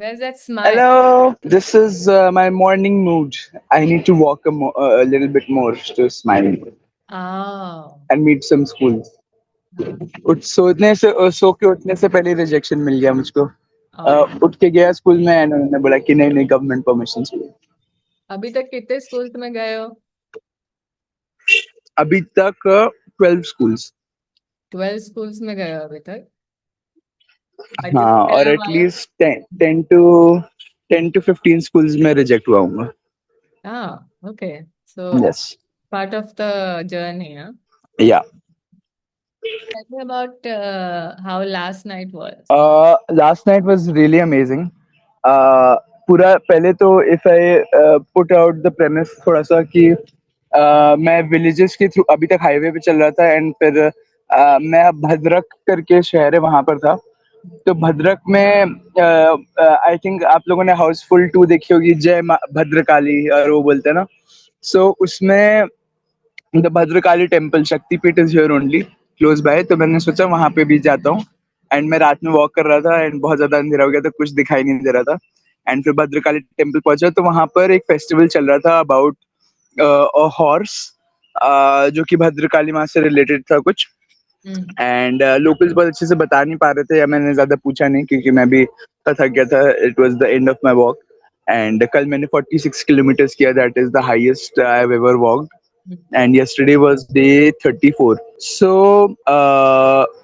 Where's that smile? Hello, this is my morning mood. I need to walk a little bit more to smile Oh. and meet some schools. सो के उठने से पहले rejection मिल गया मुझको। Oh. उठ के गया स्कूल में एंड उन्होंने बोला कि नहीं नहीं गवर्नमेंट परमिशन चाहिए। अभी तक कितने स्कूल्स में गए हो? अभी तक 12 स्कूल्स। 12 स्कूल्स में गए हो अभी तक? और जो हाँ और पहला वाला? एटलीस्ट 10 to 15 स्कूल्स में रिजेक्ट हुआ हूँ। Ah, okay. So yes part of the journey, huh? या Tell me about how last night was. Last night was really amazing. पूरा पहले तो if I put out the premise थोड़ा सा कि मैं विलेजेस के थ्रू अभी तक हाईवे पे चल रहा था एंड फिर मैं भद्रक करके शहर है वहां पर था। तो भद्रक में आई थिंक आप लोगों ने हाउसफुल 2 देखी होगी, भद्रकाली और वो बोलते हैं ना। सो उसमें द भद्रकाली टेम्पल शक्तिपीठ is here only close by, तो मैंने सोचा वहां पे भी जाता हूँ। एंड मैं रात में वॉक कर रहा था एंड बहुत ज्यादा अंधेरा हो गया तो कुछ दिखाई नहीं दे रहा था। एंड फिर भद्रकाली टेम्पल पहुंचा तो वहां पर एक फेस्टिवल चल रहा था अबाउट अ हॉर्स, जो कि भद्रकाली माँ से रिलेटेड था कुछ। Hmm. एंड लोकल्स बहुत अच्छे से बता नहीं पा रहे थे या मैंने ज्यादा पूछा नहीं क्योंकि मैं भी थक गया था। It was the end of my walk and कल मैंने 46 किलोमीटर्स किया, that is the highest I have ever walked. And yesterday was day 34। सो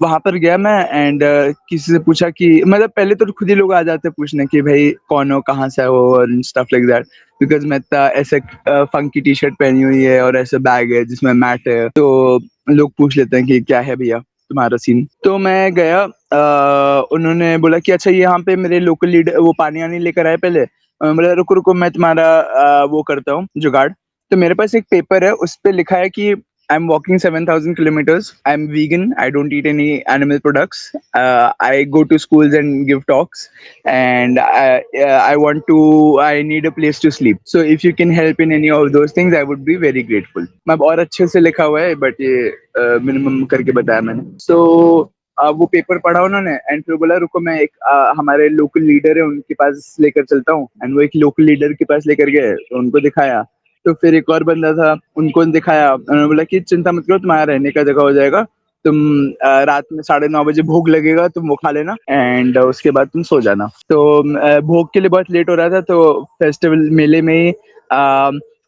वहां पर गया मैं एंड किसी से पूछा कि मतलब पहले तो खुद ही लोग आ जाते पूछने कि भाई कौन हो कहाँ से हो और स्टफ लाइक दैट, बिकॉज मैं इतना ऐसे फंकी टी शर्ट पहनी हुई है और ऐसे बैग है जिसमें मैट है तो लोग पूछ लेते हैं कि क्या है भैया तुम्हारा सीन। तो मैं गया, उन्होंने बोला कि अच्छा यहाँ पे मेरे लोकल लीडर वो पानी आनी लेकर आए पहले। बोला रुको रुको मैं तुम्हारा वो करता हूँ जुगाड़। तो मेरे पास एक पेपर है उस पे लिखा है कि I am walking 7,000 kilometres, I am vegan, I don't eat any animal products, I go to schools and give talks and I want to I need a place to sleep, so if you can help in any of those things I would be very grateful. मैं और अच्छे से लिखा हुआ है but ये minimum करके बताया मैंने। सो वो पेपर पढ़ा उन्होंने एंड फिर बोला रुको मैं एक हमारे लोकल लीडर है उनके पास लेकर चलता हूँ। एंड वो एक लोकल लीडर के पास लेकर गए तो उनको दिखाया। तो फिर एक और बंदा था उनको दिखाया, उन्होंने बोला कि चिंता मत करो तुम्हारा रहने का जगह हो जाएगा, तुम रात में 9:30 बजे भोग लगेगा तुम वो खा लेना एंड उसके बाद तुम सो जाना। तो भोग के लिए बहुत लेट हो रहा था तो फेस्टिवल मेले में ही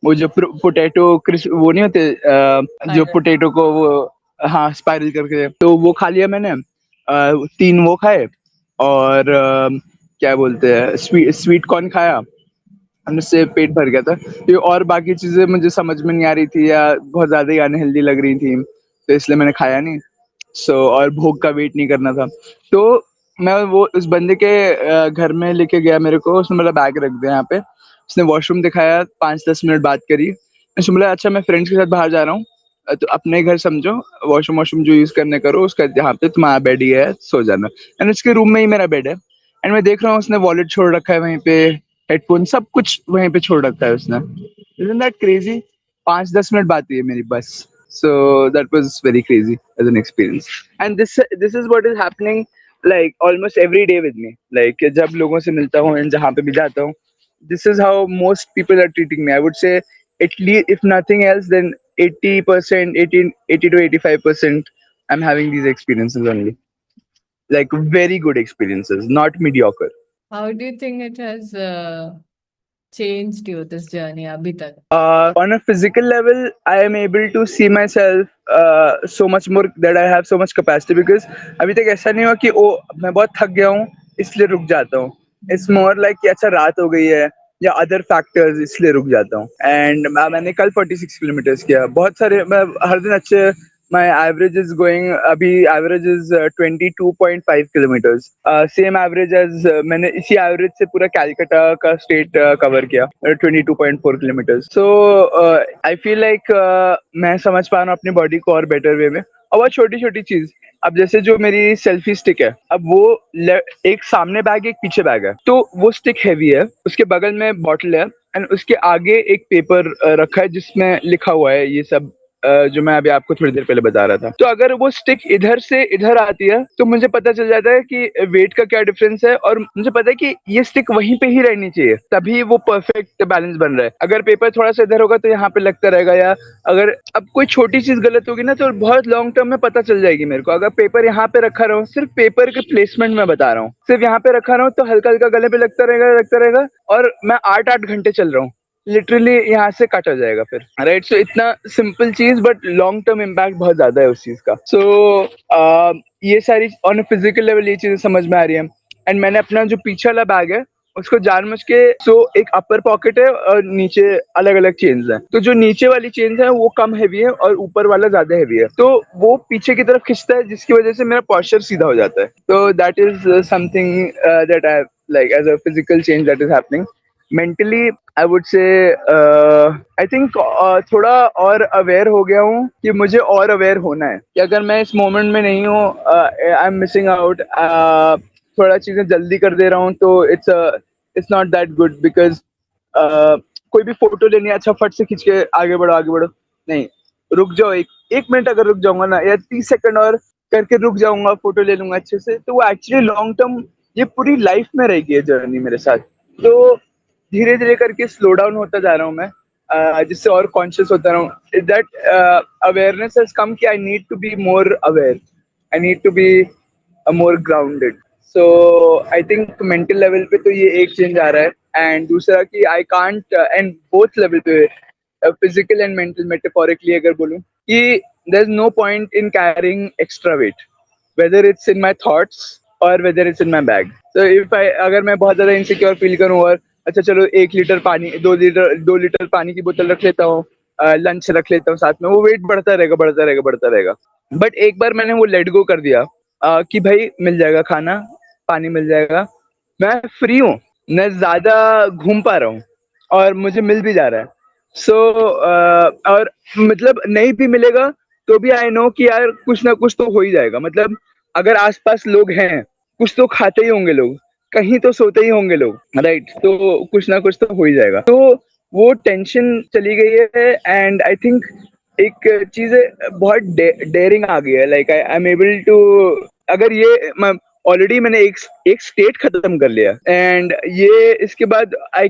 वो जो पोटैटो क्रिस वो नहीं होते जो Spiral. पोटैटो को वो हाँ स्पाइरल करके तो वो खा लिया मैंने। 3 वो खाए और क्या बोलते हैं स्वीट कॉर्न खाया और उससे पेट भर गया था। ये और बाकी चीजें मुझे समझ में नहीं आ रही थी या बहुत ज्यादा ही अनहेल्दी लग रही थी तो इसलिए मैंने खाया नहीं। सो और भोग का वेट नहीं करना था तो मैं वो उस बंदे के घर में लेके गया मेरे को, उसने बोला बैग रख दे यहाँ पे। उसने वॉशरूम दिखाया, 5-10 मिनट बात करी, उसने बोला अच्छा मैं फ्रेंड्स के साथ बाहर जा रहा हूँ, तो अपने घर समझो, वॉशरूम वॉशरूम जो यूज करने करो उसका यहाँ पे तुम्हारा बेड ही है सो जाना। एंड उसके रूम में ही मेरा बेड है एंड मैं देख रहा हूँ उसने वॉलेट छोड़ रखा है वहीं पे, हेडफोन सब कुछ वहीं पे छोड़ रखा है उसने। Isn't that crazy? 5-10 मिनट बात हुई है मेरी बस। So that was very crazy as an experience. And this is what is happening like almost every day with me. Like जब लोगों से मिलता हूँ and जहाँ पे भी जाता हूँ, this is how most people are treating me. I would say at least if nothing else then 80%, 80 to 85% I'm having these experiences only. Like very good experiences, not mediocre. How do you think it has changed you, this journey, abhi tak? On a physical level, I am able to see myself so much more that I have so much capacity because अभी तक ऐसा नहीं हुआ कि ओ मैं बहुत थक गया हूँ इसलिए रुक जाता हूँ। इट्स मोर लाइक कि अच्छा रात हो गई है या अदर फैक्टर्स इसलिए रुक जाता हूँ। एंड मैंने कल 46 किलोमीटर्स किया, बहुत सारे मैं हर दिन अच्छे माई एवरेज इज गोइंग अभी average is 22.5 kilometres, same average age मैंने इसी एवरेज से पूरा कैलकाटा का स्टेट कवर किया 22.4 kilometres. So I feel like मैं समझ पा रहा हूँ अपनी बॉडी को और बेटर वे में। और बहुत छोटी छोटी चीज, अब जैसे जो मेरी सेल्फी स्टिक है अब वो एक सामने बैग एक पीछे बैग है तो वो स्टिक हैवी है, उसके बगल में बॉटल है एंड उसके आगे एक पेपर रखा है जिसमें लिखा हुआ है ये सब जो मैं अभी आपको थोड़ी देर पहले बता रहा था। तो अगर वो स्टिक इधर से इधर आती है तो मुझे पता चल जाता है कि वेट का क्या डिफरेंस है, और मुझे पता है कि ये स्टिक वहीं पे ही रहनी चाहिए, तभी वो परफेक्ट बैलेंस बन रहा है। अगर पेपर थोड़ा सा इधर होगा तो यहाँ पे लगता रहेगा, या अगर अब कोई छोटी चीज गलत होगी ना तो बहुत लॉन्ग टर्म में पता चल जाएगी मेरे को। अगर पेपर यहाँ पे रखा रहा हूँ, सिर्फ पेपर के प्लेसमेंट में बता रहा हूँ, सिर्फ यहाँ पे रखा रहा हूँ तो हल्का हल्का गले पे लगता रहेगा, और मैं 8-8 घंटे चल रहा हूँ, लिटरली यहाँ से कट हो जाएगा फिर, राइट। सो इतना सिंपल चीज बट लॉन्ग टर्म इम्पैक्ट बहुत ज्यादा है उस चीज का। सो ये सारी ऑन फिजिकल लेवल ये चीजें समझ में आ रही है। एंड मैंने अपना जो पीछे वाला बैग है उसको जानबूझ के, एक अपर पॉकेट है और नीचे अलग अलग चेन्स हैं, तो जो नीचे वाली चेन्स है वो कम हैवी है और ऊपर वाला ज्यादा हैवी है, तो वो पीछे की तरफ खिंचता है, जिसकी वजह से मेरा पोस्चर सीधा हो जाता है। तो that is something that I like as a physical change that is happening. Mentally I would say I think थोड़ा और अवेयर हो गया हूँ कि मुझे और अवेयर होना है, कि अगर मैं इस मोमेंट में नहीं हूँ, आई एम मिसिंग आउट, थोड़ा चीजें जल्दी कर दे रहा हूँ, तो it's not that good, because कोई भी फोटो लेनी है, अच्छा फट से खींच के आगे बढ़ो, नहीं, रुक जाओ, एक एक मिनट अगर रुक जाऊंगा ना, या 30 सेकंड और करके रुक जाऊंगा, फोटो ले लूंगा अच्छे से, तो वो एक्चुअली लॉन्ग टर्म ये पूरी लाइफ में रहेगी ये जर्नी मेरे साथ। तो धीरे धीरे करके स्लो डाउन होता जा रहा हूँ मैं, जिससे और कॉन्शियस होता रहा हूँ। दैट अवेयरनेस हैज कम कि I need to be more aware, I need to be more grounded. So I think mental level पे तो ये एक चेंज आ रहा है, एंड दूसरा कि I can't, and both level पे, फिजिकल एंड मेंटल, मेटाफोरिकली अगर बोलूं, कि there is no point in carrying extra weight, whether it's in my thoughts or whether it's in my bag. So if I, अगर मैं बहुत ज्यादा insecure feel करूँ और अच्छा चलो 1 लीटर पानी, 2 लीटर पानी की बोतल रख लेता हूँ, लंच रख लेता हूँ साथ में, वो वेट बढ़ता रहेगा। बट एक बार मैंने वो लेट गो कर दिया, कि भाई मिल जाएगा खाना, पानी मिल जाएगा, मैं फ्री हूँ, मैं ज्यादा घूम पा रहा हूँ और मुझे मिल भी जा रहा है। सो और मतलब नहीं भी मिलेगा तो भी आई नो कि यार कुछ ना कुछ तो हो ही जाएगा, मतलब अगर आसपास लोग हैं, कुछ तो खाते ही होंगे लोग, कहीं तो सोते ही होंगे लोग, राइट, तो कुछ ना कुछ तो हो ही जाएगा। तो वो टेंशन चली गई है, एंड आई थिंक एक चीज बहुत डेयरिंग आ गई है, like I am able to, अगर ये ऑलरेडी मैंने एक स्टेट खत्म कर लिया, एंड ये इसके बाद I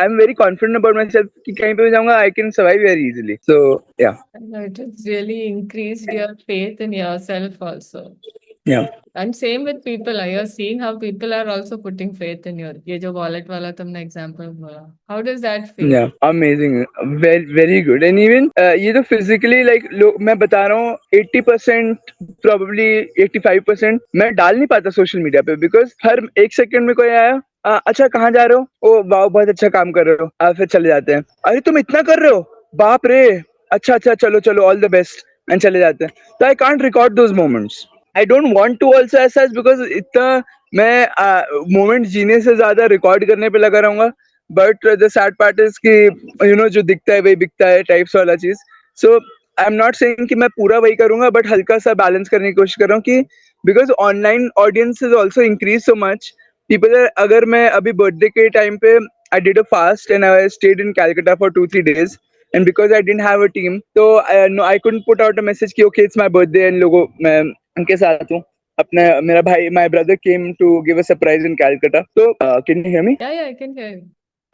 am very confident about myself कि कहीं पे भी जाऊंगा I can survive very easily. So yeah No, it has really increased your faith in yourself also. या And same with people. You're seeing how people are also putting faith in your, ये जो wallet वाला तुमने example बोला. How does that feel? या amazing, very good. And even ये तो physically like मैं बता रहा हूँ 80%, प्रोबेबली 85% मैं डाल नहीं पाता सोशल मीडिया पे, बिकॉज हर एक सेकंड में कोई आया, अच्छा कहाँ जा रहे हो, ओ वाह बहुत अच्छा काम कर रहे हो, फिर चले जाते हैं, अरे तुम इतना कर रहे हो, बाप रे, अच्छा अच्छा चलो चलो ऑल द बेस्ट, एंड चले जाते हैं। तो I can't record those moments, I don't want to also as because इतना मैं मोमेंट जीने से ज्यादा रिकॉर्ड करने पे लगा रहूंगा। But the sad part is कि जो दिखता है वही बिकता है टाइप्स वाला चीज। सो आई एम नॉट सेइंग कि मैं पूरा वही करूंगा, बट हल्का सा बैलेंस करने की कोशिश कर रहा हूँ, कि because online audience is also increase so much, people, अगर मैं अभी बर्थडे के टाइम पे I did a fast and I stayed in Calcutta for 2-3 days, and because I didn't have a team, so no, I couldn't put out a message कि okay it's my birthday and लोगों मैं उनके साथ हूँ। अपने मेरा भाई, my brother came to give a surprise in Calcutta. So can you hear me? Yeah, I can hear you.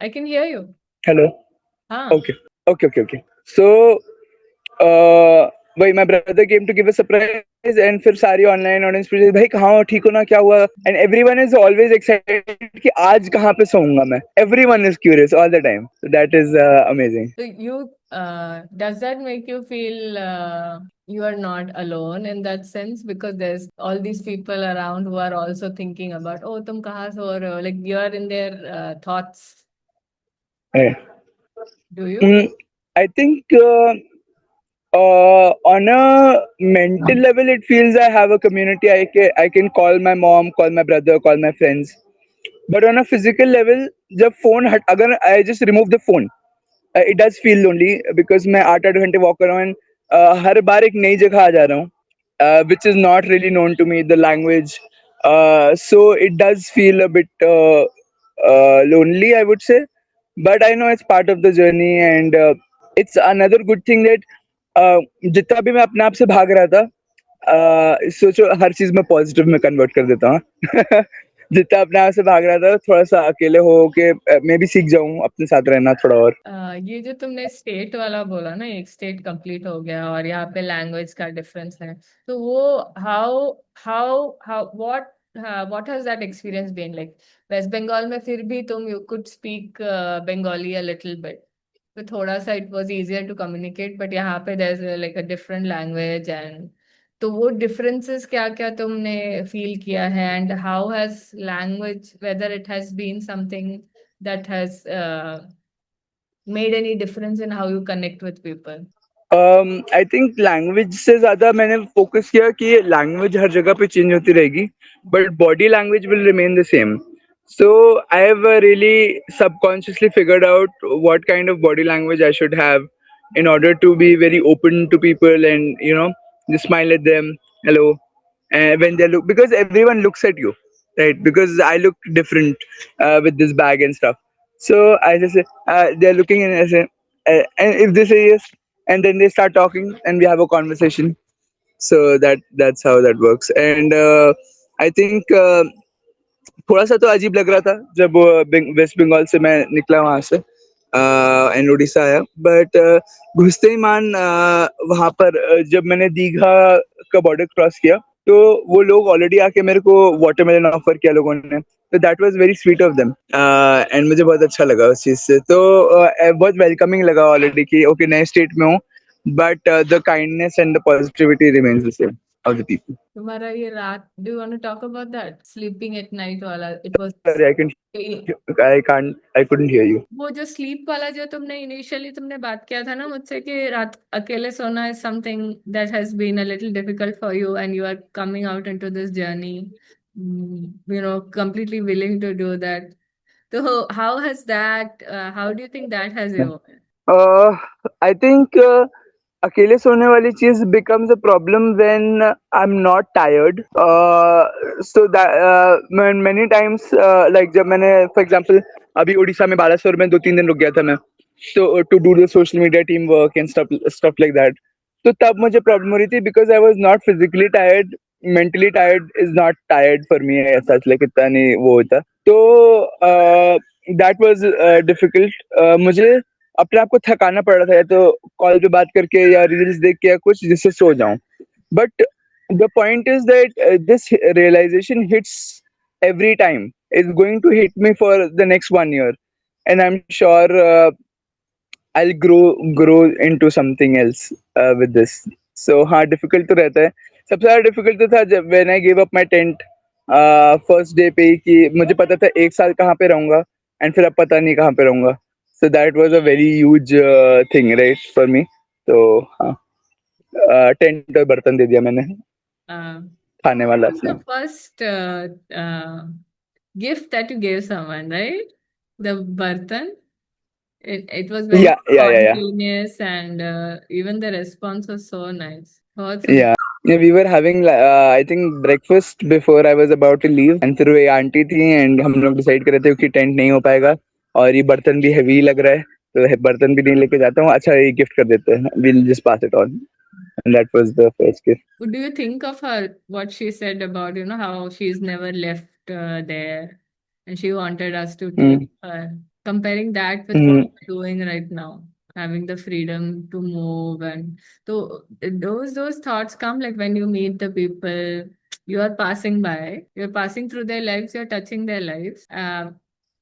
I can hear you. Hello. हाँ. Okay. So वही my brother came to give a surprise, and फिर सारी online audience पूछे भाई कहाँ हो, ठीक हो ना, क्या हुआ, and everyone is always excited कि आज कहाँ पे सोऊंगा मैं, everyone is curious all the time, so that is amazing. So you, does that make you feel you are not alone in that sense, because there's all these people around who are also thinking about, oh तुम कहाँ सो रहे हो, like you are in their thoughts. Yeah. Do you? I think on a mental level, it feels I have a community. I can call my mom, call my brother, call my friends. But on a physical level, जब phone अगर I just remove the phone, it does feel lonely, because मैं 8-8 घंटे walk कर रहा हूँ, and हर बार एक नई जगह आ जा रहा हूँ, which is not really known to me, the language. So it does feel a bit lonely, I would say. But I know it's part of the journey, and it's another good thing that जितना भी मैं अपने आप से भाग रहा था, सोचो हर चीज में पॉजिटिव में कन्वर्ट कर देता हूँ। जितना अपने आप से भाग रहा था, थोड़ा सा अकेले हो के मैं भी सीख जाऊं अपने साथ रहना थोड़ा और। ये जो तुमने स्टेट वाला बोला ना, एक स्टेट कंप्लीट हो गया और यहाँ पे लैंग्वेज का डिफरेंस है, तो वो how how how what has that experience been like? West Bengal में फिर भी तुम you could speak Bengali a little bit, तो थोड़ा सा it was easier to communicate, but यहाँ पे there is like a different language and, तो वो डिफरेंसेस क्या क्या तुमने फील किया है, and how has language, whether it has been something that has made any difference in how you connect with people? I think language से ज्यादा मैंने फोकस किया कि लैंग्वेज हर जगह पे चेंज होती रहेगी, but body language will remain the same. So I have really subconsciously figured out what kind of body language I should have in order to be very open to people and just smile at them, hello, and when they look, because everyone looks at you, right? Because I look different with this bag and stuff. So I just say they're looking and I say, and if they say yes, and then they start talking and we have a conversation. So that's how that works. And I think थोड़ा सा तो अजीब लग रहा था जब waste Bengal से मैं निकला वहां से एंड उड़ीसा आया, बट घुसते ही मान वहां पर जब मैंने दीघा का बॉर्डर क्रॉस किया, तो वो लोग ऑलरेडी आके मेरे को वाटरमेलन ऑफर किया लोगों ने, तो that was very sweet of them and मुझे बहुत अच्छा लगा उस चीज से. तो बहुत वेलकमिंग लगा ऑलरेडी कि ओके नए स्टेट में हूँ, but the kindness and the positivity remains the same of the people. तुम्हारा ये रात, do you want to talk about that sleeping at night वाला? It was Sorry, I couldn't hear you. वो जो sleep वाला जो तुमने इनिशियली तुमने बात किया था ना मुझसे, कि रात अकेले सोना is something that has been a little difficult for you and you are coming out into this journey, you know, completely willing to do that. So how has that, how do you think that has evolved? Uh, I think अकेले सोने वाली चीज becomes a problem when I'm not tired. So that many times like जब मैंने for example अभी उड़ीसा में बालासोर में 2-3 दिन रुक गया था मैं, so to do the social media team work and stuff like that. तो तब मुझे प्रॉब्लम हो रही थी because I was not physically tired. Mentally tired is not tired for me ऐसा, like इतना नहीं वो होता. तो that was difficult. मुझे अपने आप को थकाना पड़ रहा था, या तो कॉल पे बात करके या रील्स देख के या कुछ, जिससे सो जाऊं. But the point is that this realisation hits every time. It's going to hit me for the next 1 year, and I'm sure I'll grow into something else with this. So हाँ, difficult तो रहता है. सबसे ज्यादा difficult तो था जब when I gave up my tent first day पे ही, कि मुझे पता था 1 साल कहाँ पे रहूंगा and फिर अब पता नहीं कहाँ पे रहूंगा. So that was a very huge thing, right, for me. तो हाँ, टेंट और बर्तन दे दिया मैंने Uh, खाने वाला what's अपना. the first gift that you gave someone, right? The bartan. It was very Yeah. spontaneous and even the response was so nice. बहुत सुंदर. Yeah. Yeah, we were having I think breakfast before I was about to leave, and फिर वो एक aunty थी and हम लोग decide कर रहे थे कि टेंट नहीं हो पाएगा और ये बर्तन भी हेवी लग रहा है, तो बर्तन भी नहीं लेके जाता हूँ, अच्छा ये गिफ्ट कर देते हैं, we'll just pass it on. And that was the first gift. What do you think of her, what she said about, you know, how she's never left there and she wanted us to Mm. take her? Comparing that with what Mm. we're doing right now, having the freedom to move, and so those thoughts come like when you meet the people you are passing by, you're passing through their lives, you're touching their lives.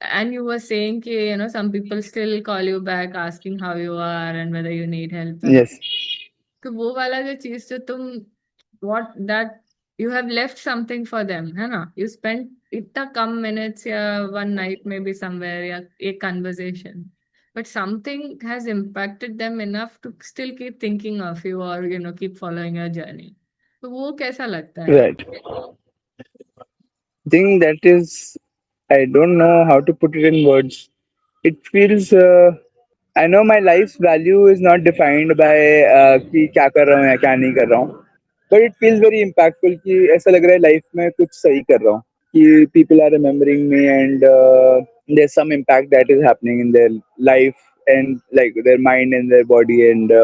And you were saying कि, you know, some people still call you back asking how you are and whether you need help. And Yes. तो वो वाला जो चीज जो तुम, what that you have left something for them, है ना? You spent इतना कम minutes या one night maybe somewhere या एक conversation, but something has impacted them enough to still keep thinking of you or, you know, keep following your journey. तो वो कैसा लगता है? Right. Thing that is, I don't know how to put it in words. It feels I know my life's value is not defined by कि क्या कर रहा हूँ या क्या नहीं कर रहा हूँ, but it feels very impactful कि ऐसा लग रहा है लाइफ में कुछ सही कर रहा हूँ, कि people are remembering me and there's some impact that is happening in their life and like their mind and their body, and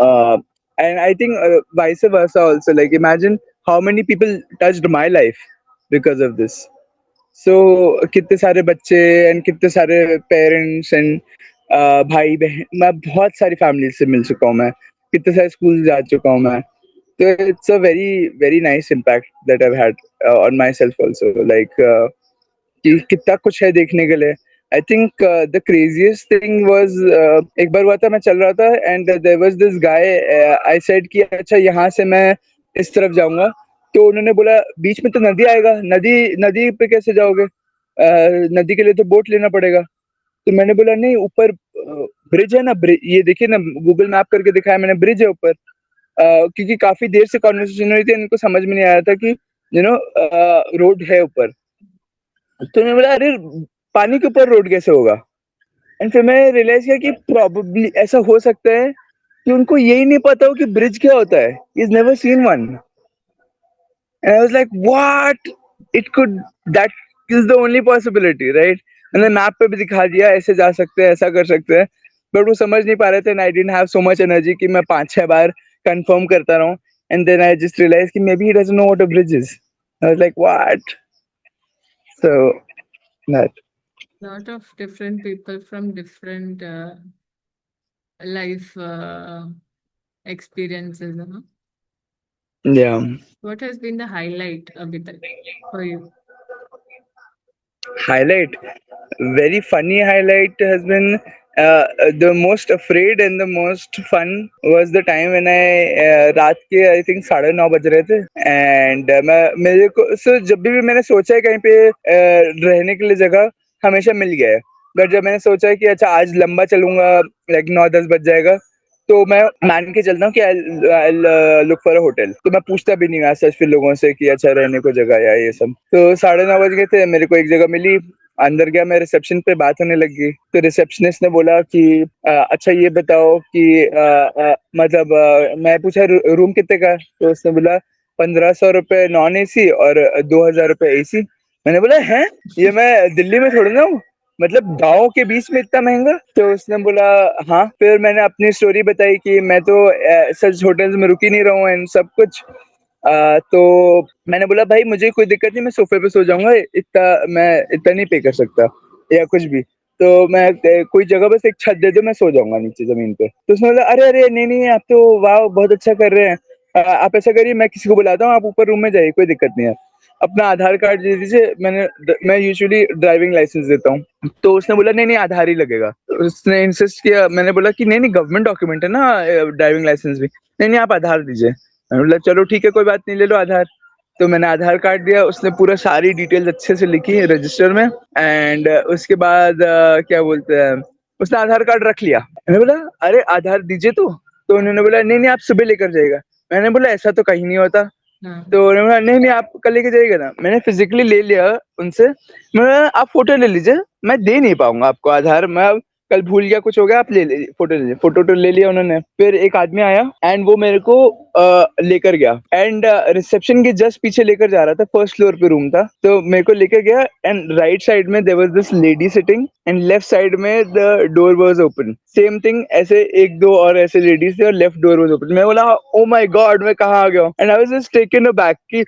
uh, and I think vice versa also. Like imagine how many people touched my life because of this. So कितने सारे बच्चे and कितने सारे parents and भाई बहन, मैं बहुत सारी फैमिली से मिल चुका हूँ, मैं कितने सारे स्कूल जा चुका हूँ मैं. तो it's a very very nice impact that I had on myself also. Like कि कितना कुछ है देखने के लिए. I think the craziest thing was, एक बार हुआ था, मैं चल रहा था and there was this guy. I said कि अच्छा यहाँ से मैं इस तरफ जाऊंगा. तो उन्होंने बोला बीच में तो नदी आएगा, नदी नदी पे कैसे जाओगे? नदी के लिए तो बोट लेना पड़ेगा. तो मैंने बोला नहीं, ऊपर ब्रिज है ना, ये देखिए ना, गूगल मैप करके दिखाया मैंने, ब्रिज है ऊपर. क्योंकि काफी देर से कॉन्वर्सेशन हुई थी, इनको समझ में नहीं आया था कि रोड है ऊपर. तो मैं बोला अरे पानी के ऊपर रोड कैसे होगा? एंड फिर मैं रियलाइज किया कि प्रोबेबली ऐसा हो सकता है कि उनको यही नहीं पता हो कि ब्रिज क्या होता है. Is never seen one. And I was like what, it could, that is the only possibility, right? मैंने मैप पे भी दिखा दिया ऐसे जा सकते हैं, ऐसा कर सकते हैं, बट वो समझ नहीं पा रहे थे. And I didn't have so much energy कि मैं 5-6 बार कंफर्म करता रहूं. And then I just realise कि maybe he doesn't know what a bridge is. I was like what. So that. Lot of different people from different life experiences, huh? Yeah. What has been the highlight, Abhitak, for you? Highlight, very funny highlight has been, the most afraid and the most fun was the time when I, रात के I think 9:30 बज रहे थे. And मैं मेरे को जब भी मैंने सोचा है कहीं पे रहने के लिए जगह, हमेशा मिल गया है. बट जब मैंने सोचा है कि अच्छा आज लंबा चलूंगा, लाइक 9-10 बज जाएगा, तो मैं मान के चलता हूँ कि I look for a hotel. तो मैं पूछता भी नहीं आज फिर लोगों से कि अच्छा रहने को जगह या ये सब. तो 9:30 बज गए थे, मेरे को एक जगह मिली. अंदर गया मैं, रिसेप्शन पे बात होने लगी. तो रिसेप्शनिस्ट ने बोला कि अच्छा ये बताओ कि मतलब मैं पूछा रूम कितने का? तो उसने बोला 1500 रुपए नॉन एसी और 2000 रुपए एसी. मैंने बोला है, ये मैं दिल्ली में थोड़ी ना हूँ, मतलब गाँव के बीच में इतना महंगा? तो उसने बोला हाँ. फिर मैंने अपनी स्टोरी बताई कि मैं तो सच होटल्स में रुक ही नहीं रहा हूँ एंड सब कुछ. तो मैंने बोला भाई मुझे कोई दिक्कत नहीं, मैं सोफे पे सो जाऊंगा, इतना मैं इतना नहीं पे कर सकता या कुछ भी. तो मैं कोई जगह बस एक छत दे दो, मैं सो जाऊंगा नीचे जमीन पे. तो उसने बोला अरे अरे नहीं नहीं, आप तो वाह बहुत अच्छा कर रहे हैं. आप ऐसा करिए, मैं किसी को बुलाता हूँ, आप ऊपर रूम में जाइए, कोई दिक्कत नहीं है. अपना आधार कार्ड दे दीजिए. मैं यूजुअली ड्राइविंग लाइसेंस देता हूँ. तो उसने बोला नहीं नहीं आधार ही लगेगा. तो उसने इंसिस्ट किया. मैंने बोला कि नहीं नहीं गवर्नमेंट डॉक्यूमेंट है ना ड्राइविंग लाइसेंस भी. नहीं नहीं आप आधार दीजिए. मैंने बोला चलो ठीक है कोई बात नहीं, ले लो आधार. तो मैंने आधार कार्ड दिया, उसने पूरा सारी डिटेल्स अच्छे से लिखी रजिस्टर में. एंड उसके बाद क्या बोलते हैं, उसने आधार कार्ड रख लिया. मैंने बोला अरे आधार दीजिए तो उन्होंने बोला नहीं नहीं आप सुबह लेकर जाइएगा. मैंने बोला ऐसा तो कहीं नहीं होता. हाँ. तो उन्होंने बोला नहीं नहीं आप कल लेके जाइएगा ना. मैंने फिजिकली ले लिया उनसे. मैं बोला, आप फोटो ले लीजिए, मैं दे नहीं पाऊंगा आपको आधार, मैं कल भूल गया कुछ हो गया, आप ले लीजिए फोटो ले लीजिए. फोटो तो ले लिया उन्होंने. फिर एक आदमी आया एंड वो मेरे को लेकर गया. एंड रिसेप्शन के जस्ट पीछे लेकर जा रहा था, फर्स्ट फ्लोर पे रूम था. तो मेरे को लेकर गया एंड राइट साइड में there was this lady sitting and left side में the door was open. Same thing, ऐसे एक दो और ऐसे लेडीज थे और लेफ्ट डोर वाज ओपन. मैं बोला ओ माय गॉड मैं कहाँ आ गया हूँ. And I was just taken aback कि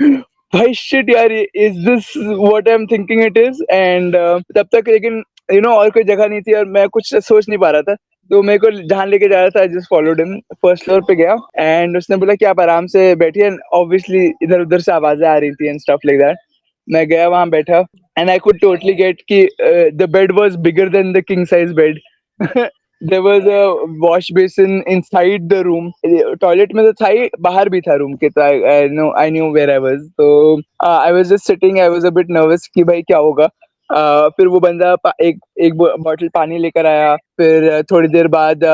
भाई शिट यार, is this what I am thinking it is. And तब तक लेकिन और कोई जगह नहीं थी और मैं कुछ सोच नहीं पा रहा था. तो मेरे को जहाँ लेके जा रहा था, I just followed him. First floor पे गया एंड उसने बोला कि आप आराम से बैठिए. ऑब्वियसली इधर उधर से आवाजें आ रही थी एंड स्टफ लाइक दैट. मैं गया वहां बैठा and I could totally get कि the bed was bigger than the king size bed. there was a wash basin inside the room. Toilet में तो था ही, बाहर भी था रूम के. तो I knew where I was. तो I was just sitting. I was a bit nervous कि भाई क्या होगा. फिर वो बंदा एक बॉटल पानी लेकर आया. फिर थोड़ी देर बाद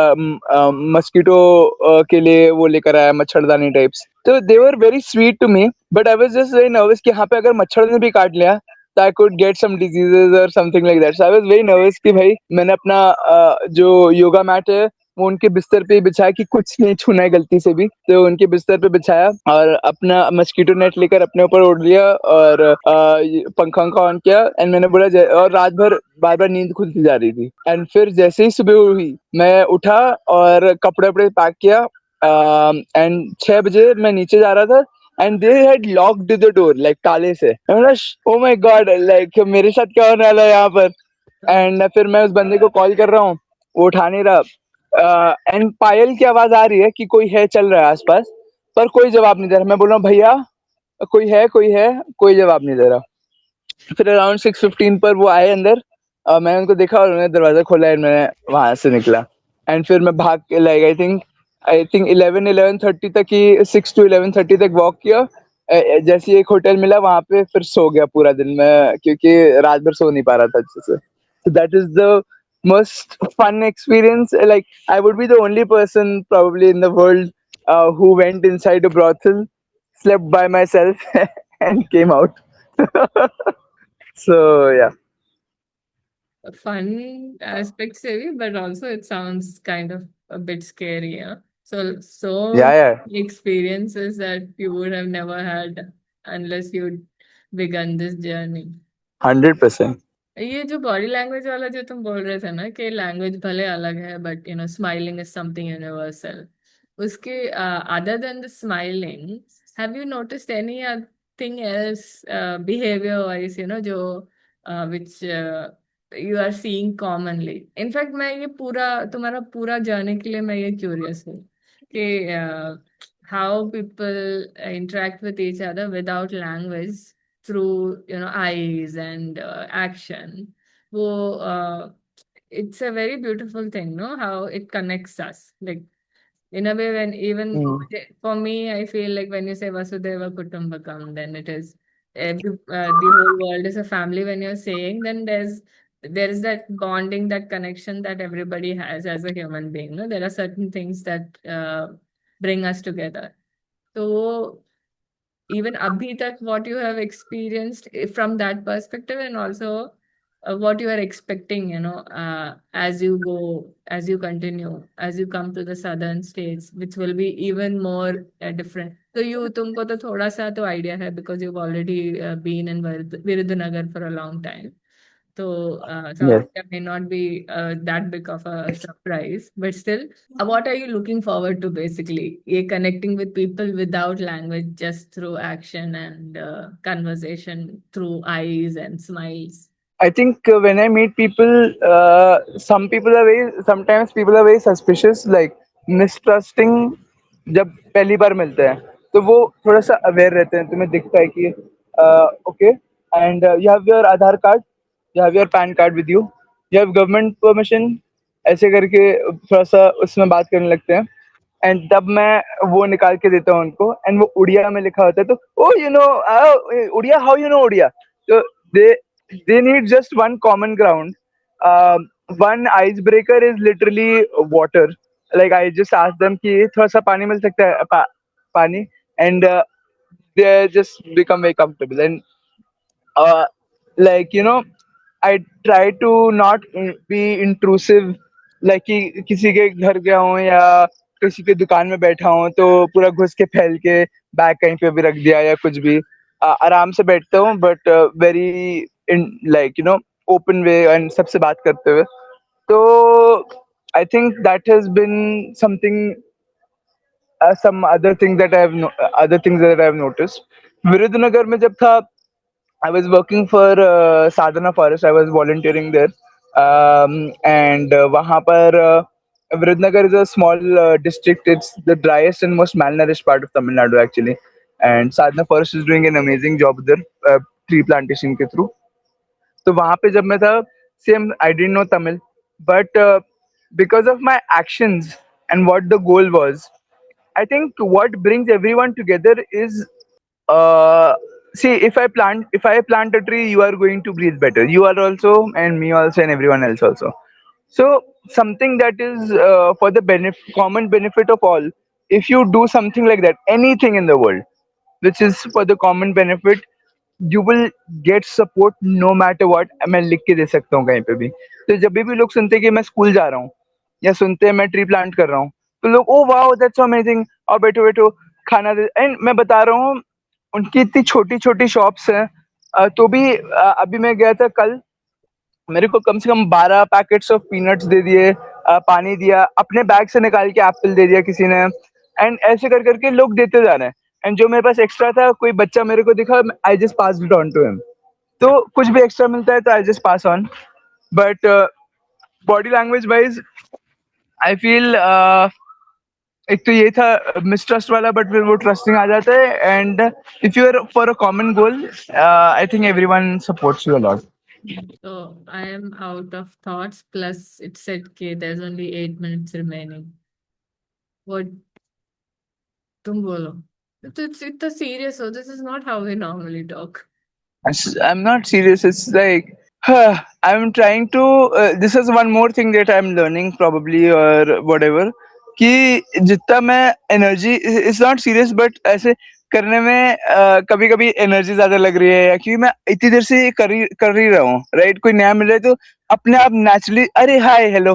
मस्कीटो के लिए वो लेकर आया, मच्छरदानी टाइप्स. तो they were very sweet to me, but I was just very nervous कि यहाँ पे अगर मच्छर ने भी काट लिया तो I could get some diseases और something like that. So I was very nervous कि भाई मैंने अपना जो योगा मैट है वो उनके बिस्तर पे ही बिछाया कि कुछ नहीं छूना है गलती से भी. तो उनके बिस्तर पे बिछाया और अपना मस्कीटो नेट लेकर अपने ऊपर ओढ़ लिया और पंखा ऑन किया. एंड मैंने बोला और रात भर बार बार नींद खुलती जा रही थी. एंड फिर जैसे ही सुबह हुई मैं उठा और कपड़े वपड़े पैक किया एंड 6 बजे मैं नीचे जा रहा था and they had locked the door like ताले से। ओ माय गॉड, लाइक मेरे साथ क्या होने वाला है यहाँ पर। एंड फिर मैं उस बंदे को कॉल कर रहा हूँ, वो उठा नहीं रहा। एंड पायल की आवाज आ रही है कि कोई है, चल रहा है आसपास, पर कोई जवाब नहीं दे रहा। मैं बोल रहा हूँ भैया कोई है, कोई है, कोई जवाब नहीं दे रहा। फिर अराउंड 6:15 पर वो आए अंदर। मैंने उनको देखा और उन्होंने दरवाजा खोला एंड मैं वहां से निकला। एंड फिर मैं भाग के लाइक आई थिंक 11-11:30 तक ही, 6 to 11:30 तक वॉक किया। जैसे ही एक होटल मिला वहां पे फिर सो गया पूरा दिन में, क्योंकि रात भर सो नहीं पा रहा था अच्छे से। So that is the most fun experience. Like I would be the only person probably in the world who went inside a brothel, slept by myself, and came out. So yeah, Fun aspects maybe, but also it sounds kind of a bit scary, yeah. So yeah, yeah, many experiences that you would have never had unless you'd begun this journey. 100%. ये जो body language वाला जो तुम बोल रहे थे ना कि लैंग्वेज भले अलग है but smiling is something universal, उसके other than the smiling, have you noticed anything else behaviour wise जो which you are seeing commonly? In fact मैं ये पूरा तुम्हारा पूरा जर्नी के लिए मैं ये क्यूरियस हूँ कि how people interact with each other without language through eyes and action. वो it's a very beautiful thing, no, how it connects us, like in a way when even Mm. for me I feel like when you say Vasudeva Kutumbakam, then it is the whole world is a family. When you're saying, then there is that bonding, that connection that everybody has as a human being, no, there are certain things that bring us together. So even abhi tak, what you have experienced from that perspective, and also what you are expecting, as you go, as you continue, as you come to the southern states, which will be even more different. So तुमको तो थोड़ा सा तो idea है because you've already been in Virudhunagar for a long time. So South Yes. India may not be that big of a surprise, but still, what are you looking forward to basically? Connecting with people without language, just through action and conversation, through eyes and smiles. I think when I meet people, sometimes people are very suspicious, like mistrusting जब पहली बार मिलते हैं, तो वो थोड़ा सा aware रहते हैं। तुम्हें दिखता है कि okay, and you have your Aadhaar card, you have your pan card with you have government permission, ऐसे करके थोड़ा सा उसमें बात करने लगते हैं। एंड तब मैं वो निकाल के देता हूँ उनको, एंड वो उड़िया में लिखा होता है, तो oh Odia, how you know Odia. तो they they need just one common ground. One icebreaker is literally water. Like I just ask them कि थोड़ा सा पानी मिल सकता है, पानी, and they just become very comfortable. And uh, like I try to not be intrusive, like कि किसी के घर गया हूँ या किसी के दुकान में बैठा हूँ तो पूरा घुस के फैल के बैग कहीं पे भी रख दिया या कुछ भी। आराम से बैठता हूँ, but very in like open way and सबसे बात करते हुए। तो I think that has been something, some other things that other things that I have noticed. Virudhunagar में जब था, I was working for Sadhana Forest. I was volunteering there, and वहाँ पर Viruddhanagar is a small district. It's the driest and most malnourished part of Tamil Nadu actually, and Sadhana Forest is doing an amazing job there, tree plantation के through. तो वहाँ पे जब मैं था, same I didn't know Tamil, but because of my actions and what the goal was, I think what brings everyone together is uh, see, if I plant a tree, you are going to breathe better. You are also, and me also, and everyone else also. So something that is for the common benefit of all. If you do something like that, anything in the world, which is for the common benefit, you will get support no matter what. मैं लिख के दे सकता हूँ कहीं पे भी। तो जब भी लोग सुनते हैं कि मैं स्कूल जा रहा हूँ या सुनते हैं मैं ट्री प्लांट कर रहा हूँ, तो लोग ओ वाओ दैट्स अमेजिंग, और बैठो बैठो खाना दे। एंड मैं बता रहा हूँ, उनकी इतनी छोटी छोटी शॉप्स हैं, तो भी अभी मैं गया था कल, मेरे को कम से कम 12 पैकेट्स ऑफ पीनट्स दे दिए, पानी दिया, अपने बैग से निकाल के एप्पल दे दिया किसी ने, एंड ऐसे कर करके लोग देते जा रहे हैं, एंड जो मेरे पास एक्स्ट्रा था, कोई बच्चा मेरे को दिखा, I just pass it on to him. तो कुछ भी एक्स्ट्रा मिलता है तो I just pass on. But body language wise I feel एक तो ये था मिसट्रस्ट वाला, बट फिर वो ट्रस्टिंग आ जाता है, and if you are for a common goal, I think everyone supports you a lot. So I am out of thoughts. Plus, it said okay, there's only 8 minutes remaining. What तुम बोलो? तो इतना serious हो? This is not how we normally talk. I'm not serious. It's like I'm trying to. This is one more thing that I'm learning probably or whatever. कि जितना मैं energy is not serious, but ऐसे करने में कभी कभी energy ज्यादा लग रही है, या क्योंकि मैं इतनी देर से ये कर ही रहा हूँ, राइट। कोई नया मिल रहा है तो अपने आप नेचुरली अरे हाय हेलो,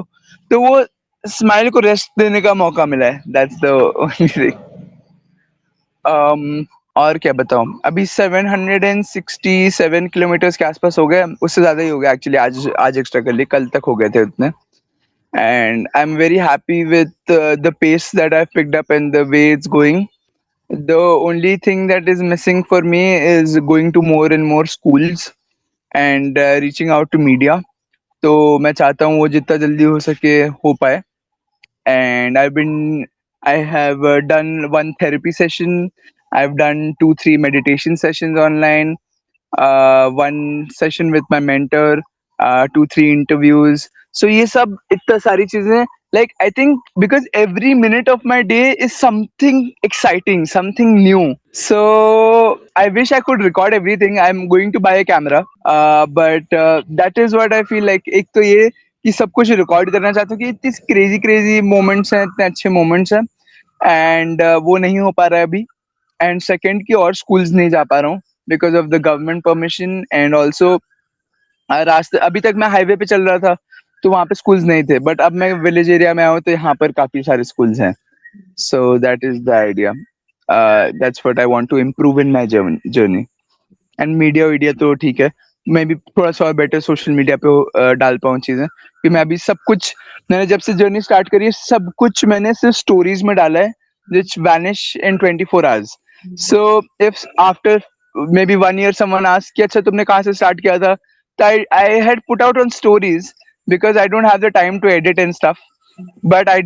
तो वो स्माइल को रेस्ट देने का मौका मिला है। That's the only thing. और क्या बताऊं, अभी 767 किलोमीटर्स के आसपास हो गए, उससे ज्यादा ही हो गया एक्चुअली। आज आज एक्स्ट्रा कर लिए, कल तक हो गए थे उतने। And I am very happy with the pace that I picked up and the way it's going. The only thing that is missing for me is going to more and more schools and reaching out to media. तो मैं चाहता हूँ वो जितना जल्दी हो सके हो पाए। And I have done one therapy session. I've done 2 3 meditation sessions online, one session with my mentor, 2 3 interviews. So ये सब इतना सारी चीजें, like I think because every minute of my day is something exciting, something new. So I wish I could record everything. I'm going to buy a camera, but that is what I feel like. एक तो ये कि सब कुछ record करना चाहता हूँ, कि इतनी क्रेजी क्रेजी मोमेंट्स हैं, इतने अच्छे मोमेंट्स हैं, एंड वो नहीं हो पा रहा है अभी। एंड सेकंड की और स्कूल्स नहीं जा पा रहा हूँ because of the government permission, and also रास्ते अभी तक मैं हाईवे पे चल रहा था तो वहाँ पे स्कूल्स नहीं थे, बट अब मैं विलेज एरिया में आया हूँ तो यहाँ पर काफी सारे स्कूल्स हैं। So that is the idea. That's what I want to improve in my journey. And media वीडिया तो ठीक है, मैं भी थोड़ा सा और बेटर सोशल मीडिया पे डाल पाऊँ चीजें, कि मैं अभी सब कुछ, मैंने जब से जर्नी स्टार्ट करी है सब कुछ मैंने सिर्फ स्टोरीज में डाला है, which vanish in 24 hours. So if after maybe 1 year someone asks कि अच्छा तुमने कहाँ से स्टार्ट किया था, तो I had put out on stories because I don't have the time to edit and stuff, but I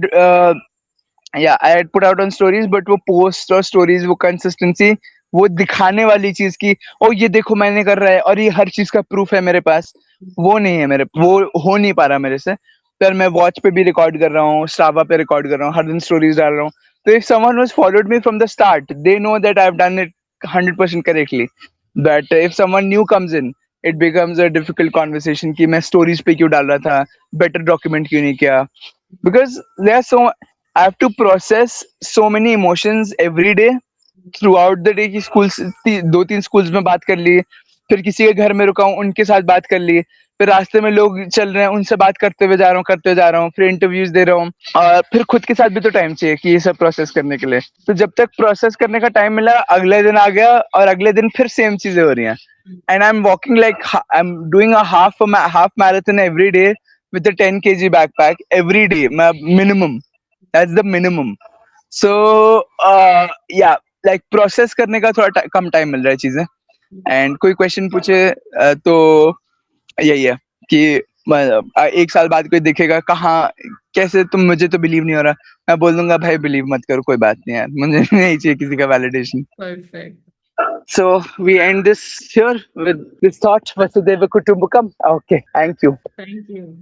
had put out on stories, but वो post और स्टोरीज, वो कंसिस्टेंसी, वो दिखाने वाली चीज की ओ ये देखो मैंने कर रहा है और ये हर चीज का प्रूफ है मेरे पास, वो नहीं है मेरे, वो हो नहीं पा रहा मेरे से। पर मैं वॉच पे भी रिकॉर्ड कर रहा हूँ, स्ट्रावा पे रिकॉर्ड कर रहा हूँ, हर दिन स्टोरीज डाल रहा हूँ। तो if someone has followed me from the start, they know that I've done it 100% correctly. But if someone new comes in, it becomes a difficult conversation कि मैं स्टोरीज पे क्यों डाल रहा था, बेटर डॉक्यूमेंट क्यों नहीं किया, because there are so I have to process so many emotions every day throughout the day। की स्कूल्स 2 3 स्कूल्स में बात कर ली, फिर किसी के घर में रुका हूँ उनके साथ बात कर ली, फिर रास्ते में लोग चल रहे हैं उनसे बात करते जा रहा हूँ, फिर इंटरव्यूज दे रहा हूँ, और फिर खुद के साथ भी तो टाइम चाहिए कि ये सब प्रोसेस करने के लिए। तो जब तक प्रोसेस करने का टाइम मिला, अगले दिन आ गया और अगले दिन फिर सेम चीजें हो रही हैं। And I am walking like I am doing a half marathon every day with a 10 kg backpack every day minimum। that's the minimum। so yeah, like process करने का थोड़ा कम टाइम मिल रहा है चीजें। एंड कोई क्वेश्चन पूछे तो यही है कि 1 साल बाद कोई दिखेगा कहाँ कैसे तुम, मुझे तो बिलीव नहीं हो रहा, मैं बोल दूंगा भाई बिलीव मत करो, कोई बात नहीं यार, मुझे नहीं चाहिए किसी का validation. Perfect. So we end this here with this thought, Vasudeva Kutumbakam। Okay, thank you। Thank you.